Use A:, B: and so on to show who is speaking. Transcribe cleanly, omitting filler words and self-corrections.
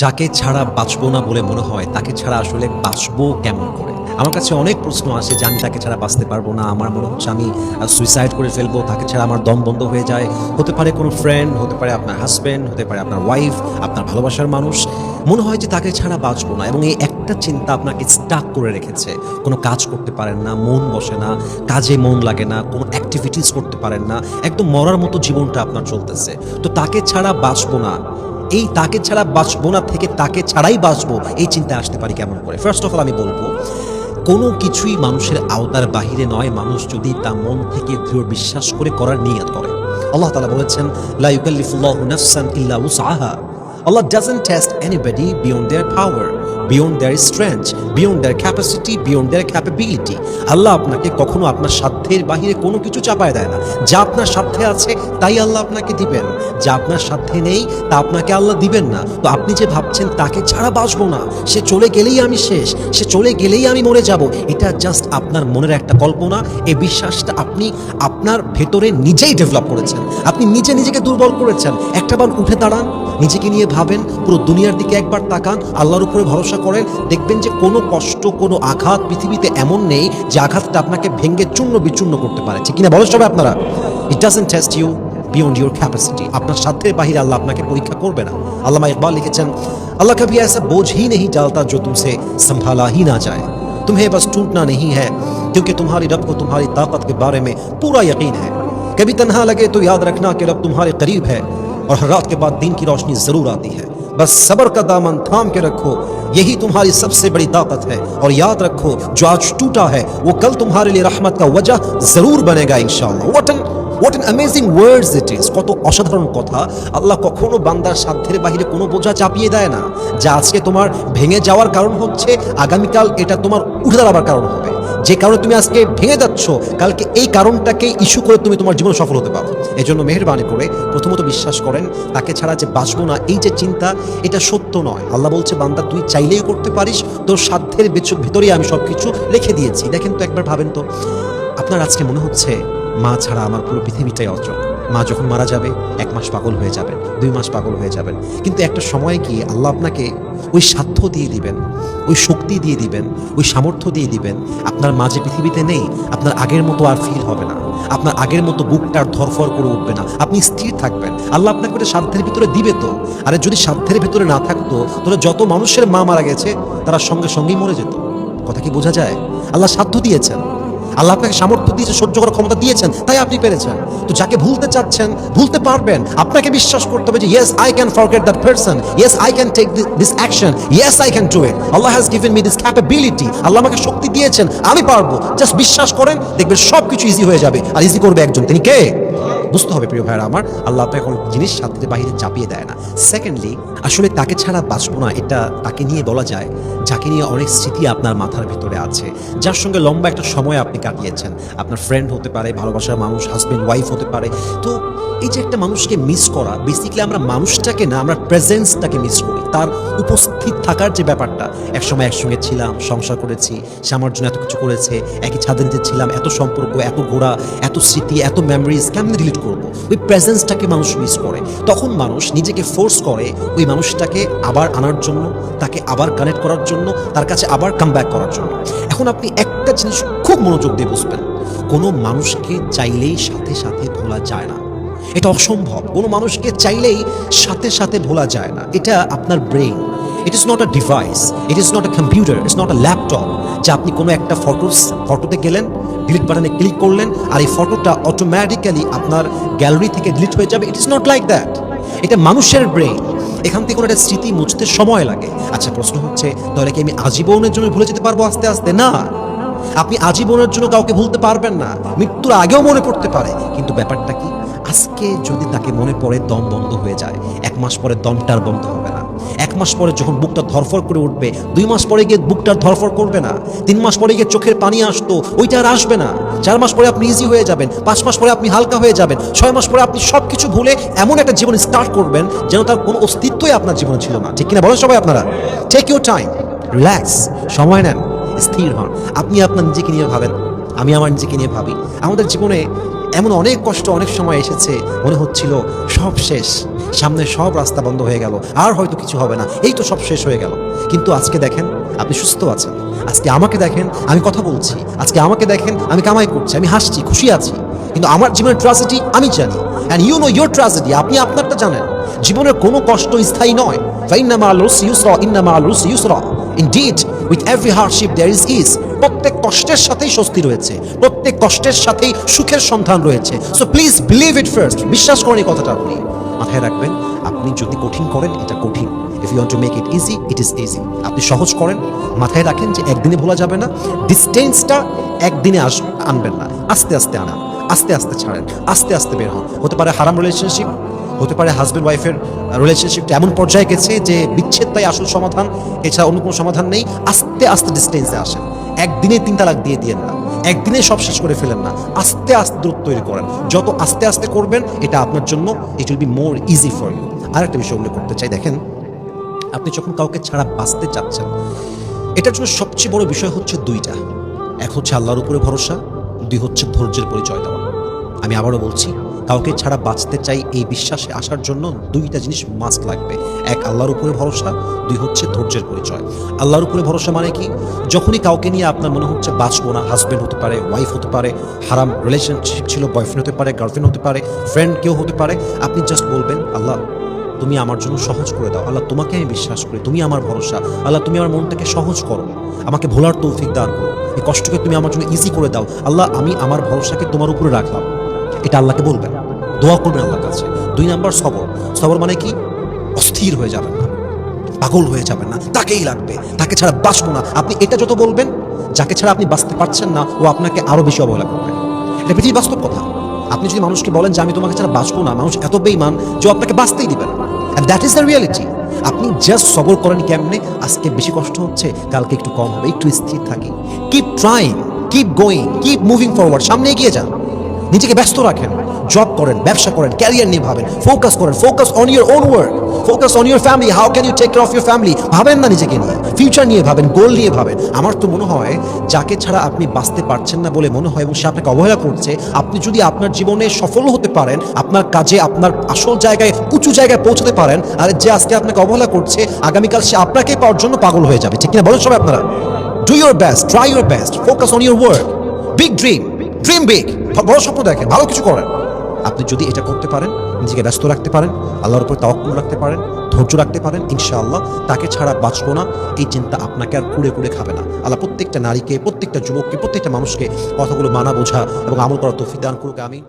A: যাকে ছাড়া বাঁচবো না বলে মনে হয় তাকে ছাড়া আসলে বাঁচবো কেমন করে। আমার কাছে অনেক প্রশ্ন আসে যে আমি তাকে ছাড়া বাঁচতে পারবো না, আমার মনে হচ্ছে আমি সুইসাইড করে ফেলবো, তাকে ছাড়া আমার দম বন্ধ হয়ে যায়। হতে পারে কোনো ফ্রেন্ড, হতে পারে আপনার হাজব্যান্ড, হতে পারে আপনার ওয়াইফ, আপনার ভালোবাসার মানুষ। মনে হয় যে তাকে ছাড়া বাঁচবো না, এবং এই একটা চিন্তা আপনাকে স্টাক করে রেখেছে। কোনো কাজ করতে পারেন না, মন বসে না, কাজে মন লাগে না, কোনো অ্যাক্টিভিটিস করতে পারেন না, একদম মরার মতো জীবনটা আপনার চলতেছে। তো তাকে ছাড়া বাঁচবো না, এই তাকে ছাড়া বাঁচবো না থেকে তাকে ছাড়াই বাঁচবো, এই চিন্তা আসতে পারি কেমন করে? ফার্স্ট অফ অল আমি বলবো, কোনো কিছুই মানুষের আওতার বাহিরে নয়, মানুষ যদি তা মন থেকে দৃঢ় বিশ্বাস করে করার নিয়ত করে। আল্লাহ তাআলা বলেছেন, লা ইউকাল্লিফুল্লাহু নাফসান ইল্লা উসআহা। Allah doesn't test anybody beyond their power, beyond their strength, beyond their capacity, beyond their capability. আল্লাহ আপনাকে কখনো আপনার সাধ্যের বাহিরে কোনো কিছু চাপায় দেয় না। যা আপনার সাধ্যে আছে তাই আল্লাহ আপনাকে দিবেন, যা আপনার সাধ্যে নেই তা আপনাকে আল্লাহ দিবেন না। তো আপনি যে ভাবছেন তাকে ছাড়া বাঁচবো না, সে চলে গেলেই আমি শেষ, সে চলে গেলেই আমি মরে যাব, এটা জাস্ট আপনার মনের একটা কল্পনা। এই বিশ্বাসটা আপনি আপনার ভেতরে নিজেই ডেভেলপ করেছেন, আপনি নিজেকে দুর্বল করেছেন। একটাবার উঠে দাঁড়ান, নিজেকে নিয়ে ভাবেন, পুরো দুনিয়ার দিকে একবার তাকান, আল্লাহর উপরে ভরসা করেন, দেখবেন যে কোনো কষ্ট, কোনো আঘাত পৃথিবীতে এমন নেই যে আঘাতটা আপনাকে ভেঙে চূর্ণ বিচূর্ণ করতে পারে। ঠিক কিনা বলেন সবাই আপনারা? It doesn't test you beyond your capacity. আপনার সাধ্যের বাহিরে আল্লাহ আপনাকে পরীক্ষা করবে না। আল্লামা ইকবাল লিখেছেন, আল্লাহ কभी ऐसा बोझ ही नहीं डालता जो तुमसे संभाला ही ना जाए, तुम्हें बस टूटना नहीं है क्योंकि तुम्हारी रब को तुम्हारी ताकत के बारे में पूरा यकीन है। कभी तन्हा लगे तो याद रखना कि रब तुम्हारे करीब है और हर रात के बाद दिन की रोशनी जरूर आती है। बस सब्र का दामन थाम के रखो, यही तुम्हारी सबसे बड़ी ताकत है। और याद रखो, जो आज टूटा है वो कल तुम्हारे लिए रहमत का वजह जरूर बनेगा इंशाअल्लाह। What an amazing words it is! কত অসাধারণ কথা। আল্লাহ কখনো বান্দার সাধ্যের বাহিরে কোনো বোঝা চাপিয়ে দেয় না। যা আজকে তোমার ভেঙে যাওয়ার কারণ হচ্ছে, আগামীকাল এটা তোমার উঠে দাঁড়াবার কারণ হবে। যে কারণে তুমি আজকে ভেঙে যাচ্ছ, কালকে এই কারণটাকে ইস্যু করে তুমি তোমার জীবনে সফল হতে পারো। এজন্য মেহেরবানি করে প্রথমত বিশ্বাস করেন, তাকে ছাড়া যে বাঁচবো না এই যে চিন্তা, এটা সত্য নয়। আল্লাহ বলছে, বান্দা তুই চাইলেই করতে পারিস, তোর সাধ্যের ভিতরেই আমি সবকিছু রেখে দিয়েছি। দেখেন তো, একবার ভাবেন তো, আপনার আজকে মনে হচ্ছে মা ছাড়া আমার পুরো পৃথিবীটাই অচল। মা যখন মারা যাবে 1 মাস পাগল হয়ে যাবেন, 2 মাস পাগল হয়ে যাবেন, কিন্তু একটা সময় গিয়ে আল্লাহ আপনাকে ওই সাধ্য দিয়ে দিবেন, ওই শক্তি দিয়ে দিবেন, ওই সামর্থ্য দিয়ে দিবেন। আপনার মা যে পৃথিবীতে নেই, আপনার আগের মতো আর ফিল হবে না, আপনার আগের মতো বুকটার ধরফর করে উঠবে না, আপনি স্থির থাকবেন। আল্লাহ আপনাকে ওটা সাধ্যের ভিতরে দিবে তো। আরে যদি সাধ্যের ভিতরে না থাকতো, তাহলে যত মানুষের মা মারা গেছে তারা সঙ্গে সঙ্গেই মরে যেত। কথা কি বোঝা যায়? আল্লাহ সাধ্য দিয়েছেন, আল্লাহ আপনাকে সামর্থ্য দিয়েছে, সহ্য করার ক্ষমতা দিয়েছেন, তাই আপনি পেরেছেন। তো যাকে ভুলতে চাচ্ছেন, ভুলতে পারবেন। আপনাকে বিশ্বাস করতে হবে যে yes I can forget that person, yes I can take this action, yes I can do it, Allah has given me this capability. Allah আমাকে শক্তি দিয়েছেন, আমি পারবো। জাস্ট বিশ্বাস করেন, দেখবেন সব কিছু ইজি হয়ে যাবে। আর ইজি করবে একজন, তিনি কে? বুঝতে হবে প্রিয় ভাইরা আমার, আল্লাহ আপনাকে কোনো জিনিস সাথে বাহিরে চাপিয়ে দেয় না। সেকেন্ডলি, আসলে তাকে ছাড়া বাঁচবো না, এটা তাকে নিয়ে বলা যায় যাকে নিয়ে অনেক স্মৃতি আপনার মাথার ভিতরে আছে, যার সঙ্গে লম্বা একটা সময় আপনি কাটিয়েছেন। আপনার ফ্রেন্ড হতে পারে, ভালোবাসার মানুষ, হাজবেন্ড ওয়াইফ হতে পারে। তো এই যে একটা মানুষকে মিস করা, বেসিক্যালি আমরা মানুষটাকে না, আমরা প্রেজেন্সটাকে মিস করি, তার উপস্থিত থাকার যে ব্যাপারটা। একসময় একসঙ্গে ছিলাম, সংসার করেছি, সে আমার জন্য এত কিছু করেছে, একই ছাদের নিচে ছিলাম, এত সম্পর্ক, এত ঘোরা, এত স্মৃতি, এত মেমোরিজ, কেমন ডিলিট করবো? ওই প্রেজেন্সটাকে মানুষ মিস করে। তখন মানুষ নিজেকে ফোর্স করে ওই মানুষটাকে আবার আনার জন্য, তাকে আবার কানেক্ট করার জন্য, তার কাছে আবার কাম ব্যাক করার জন্য। এখন আপনি একটা জিনিস খুব মনোযোগ দিয়ে বুঝবেন, কোনো মানুষকে চাইলেই সাথে সাথে ভোলা যায় না, এটা অসম্ভব। কোনো মানুষকে চাইলেই সাথে সাথে ভোলা যায় না। এটা আপনার brain, it is not a device, it is not a computer, it's not a laptop, যে আপনি কোনো একটা ফটোতে গেলেন, ডিলিট বাটনে ক্লিক করলেন, আর এই ফটোটা অটোমেটিক্যালি আপনার গ্যালারি থেকে ডিলিট হয়ে যাবে। It is not like that. এটা মানুষের ব্রেইন, এখান থেকে কোনো একটা স্মৃতি মুছতে সময় লাগে। আচ্ছা, প্রশ্ন হচ্ছে, তাহলে কি আমি আজীবনের জন্য ভুলে যেতে পারবো আস্তে আস্তে? না, আপনি আজীবনের জন্য কাউকে ভুলতে পারবেন না। মৃত্যুর আগেও মনে পড়তে পারে, কিন্তু ব্যাপারটা কি, আজকে যদি তাকে মনে পড়ে দম বন্ধ হয়ে যায়, 1 মাস পরে দমটার বন্ধ হবে না। 1 মাস পরে যখন বুকটা ধরফর করে উঠবে, 2 মাস পরে গিয়ে বুকটার ধরফর করবে না, 3 মাস পরে গিয়ে চোখের পানি আসতো, ওইটা আর আসবে না। 4 মাস পরে আপনি ইজি হয়ে যাবেন, 5 মাস পরে আপনি হালকা হয়ে যাবেন, 6 মাস পরে আপনি সব কিছু ভুলে এমন একটা জীবন স্টার্ট করবেন যেন তার কোনো অস্তিত্বই আপনার জীবনে ছিল না। ঠিক কিনা বলেন সবাই আপনারা? টেক ইউর টাইম, রিল্যাক্স, সময় নেন, স্থির হন। আপনি আপনার নিজেকে নিয়ে ভাবেন, আমি আমার নিজেকে নিয়ে ভাবি। আমাদের জীবনে এমন অনেক কষ্ট অনেক সময় এসেছে, মনে হচ্ছিল সব শেষ, সামনে সব রাস্তা বন্ধ হয়ে গেল, আর হয়তো কিছু হবে না, এই তো সব শেষ হয়ে গেল। কিন্তু আজকে দেখেন আপনি সুস্থ আছেন, আজকে আমাকে দেখেন আমি কথা বলছি, আজকে আমাকে দেখেন আমি কামাই করছি, আমি হাসছি, খুশি আছি। কিন্তু আমার জীবনের ট্র্যাজেডি আমি জানি, and you know your tragedy, আপনি আপনারটা জানেন। জীবনের কোনো কষ্ট স্থায়ী নয়। ফাইন্না মা'আল উসরি ইউসরা, ইন্না মা'আল উসরি ইউসরা। Indeed with every hardship there is ease. প্রত্যেক কষ্টের সাথেই স্বস্তি রয়েছে, প্রত্যেক কষ্টের সাথেই সুখের সন্ধান রয়েছে। So please believe it first. বিশ্বাস করেন এই কথাটা, আপনি মাথায় রাখবেন। আপনি যদি কঠিন করেন, এটা কঠিন। If you want to make it easy, it is easy. আপনি সহজ করেন, মাথায় রাখেন যে একদিনে ভোলা যাবে না। ডিস্টেন্সটা একদিনে আনবেন না, আস্তে আস্তে আনা, আস্তে আস্তে ছাড়েন, আস্তে আস্তে বের হন। হতে পারে হারাম রিলেশনশিপ, হতে পারে হাজব্যান্ড ওয়াইফের রিলেশনশিপটা এমন পর্যায়ে গেছে যে বিচ্ছেদটাই আসল সমাধান, এছাড়া অন্য কোনো সমাধান নেই। আস্তে আস্তে ডিস্টেন্সে আসেন। একদিনে 3 তালাক দিয়ে দিয়েন না, একদিনে সব শেষ করে ফেলেন না, আস্তে আস্তে দূরত্ব তৈরি করেন। যত আস্তে আস্তে করবেন, এটা আপনার জন্য it will be more easy for you. আর একটা বিষয় উল্লেখ করতে চাই, দেখেন আপনি যখন কাউকে ছাড়া বাঁচতে চাচ্ছেন, এটার জন্য সবচেয়ে বড় বিষয় হচ্ছে 2টা। এক হচ্ছে আল্লাহর উপরে ভরসা, 2 হচ্ছে ধৈর্যের পরিচয় দেওয়া। আমি আবারও বলছি, কাউকে ছাড়া বাঁচতে চাই এই বিশ্বাসে আসার জন্য 2টা জিনিস মাস্ট লাগবে। এক আল্লাহর উপরে ভরসা, 2 হচ্ছে ধৈর্যের পরিচয়। আল্লাহর উপরে ভরসা মানে কি? যখনই কাউকে নিয়ে আপনার মনে হচ্ছে বাঁচবো না, হাজব্যান্ড হতে পারে, ওয়াইফ হতে পারে, হারাম রিলেশনশিপ ছিল, বয়ফ্রেন্ড হতে পারে, গার্লফ্রেন্ড হতে পারে, ফ্রেন্ড কেউ হতে পারে, আপনি জাস্ট বলবেন, আল্লাহ তুমি আমার জন্য সহজ করে দাও। আল্লাহ তোমাকে আমি বিশ্বাস করি, তুমি আমার ভরসা। আল্লাহ তুমি আমার মনটাকে সহজ করো, আমাকে ভোলার তৌফিক দান করো, এই কষ্টকে তুমি আমার জন্য ইজি করে দাও। আল্লাহ আমি আমার ভরসাকে তোমার উপরে রাখলাম। এটা আল্লাহকে বলবেন, দোয়া করবেন আল্লাহর কাছে। 2 নাম্বার সবর। সবর মানে কি? অস্থির হয়ে যাবেন না, পাগল হয়ে যাবেন না, তাকেই লাগবে, তাকে ছাড়া বাঁচবো না। আপনি এটা যত বলবেন, যাকে ছাড়া আপনি বাঁচতে পারছেন না, ও আপনাকে আরো বেশি অবহেলা করবে। এটা পৃথিবীর বাস্তব কথা। আপনি যদি মানুষকে বলেন যে আমি তোমাকে ছাড়া বাঁচবো না, মানুষ এত বেঈমান যে আপনাকে বাঁচতেই দিবে না। And that is the reality. আপনি জাস্ট সবর করেন কেমনে? আজকে বেশি কষ্ট হচ্ছে, কালকে একটু কম হবে, একটু স্থির থাকি। Keep trying, keep going, keep moving forward. সামনে এগিয়ে যান, নিজেকে ব্যস্ত রাখেন, জব করেন, ব্যবসা করেন, ক্যারিয়ার নিয়ে ভাবেন, ফোকাস করেন, focus on your own work, focus on your family. How can you take care of your family? ভাবেন না নিজেকে নিয়ে, ফিউচার নিয়ে ভাবেন, গোল নিয়ে ভাবেন। আমার তো মনে হয় যাকে ছাড়া আপনি বাঁচতে পারছেন না বলে মনে হয় এবং সে আপনাকে অবহেলা করছে, আপনি যদি আপনার জীবনে সফল হতে পারেন, আপনার কাজে আপনার আসল জায়গায়, উঁচু জায়গায় পৌঁছতে পারেন, আর যে আজকে আপনাকে অবহেলা করছে, আগামীকাল সে আপনাকে পাওয়ার জন্য পাগল হয়ে যাবে। ঠিক কিনা বলেন সবাই আপনারা? Do your best, try your best, focus on your work, big dream, dream big, বড় স্বপ্ন দেখেন, ভালো কিছু করেন। আপনি যদি এটা করতে পারেন, নিজেকে ব্যস্ত রাখতে পারেন, আল্লাহর উপর তাওয়াক্কুল রাখতে পারেন, ধৈর্য রাখতে পারেন, ইনশাআল্লাহ তাকে ছাড়া বাঁচবো না এই চিন্তা আপনাকে আর কুড়ে কুড়ে খাবে না। আল্লাহ প্রত্যেকটা নারীকে, প্রত্যেকটা যুবককে, প্রত্যেকটা মানুষকে কথাগুলো মানা বোঝা এবং আমল করার তৌফিক দান করুক। আমি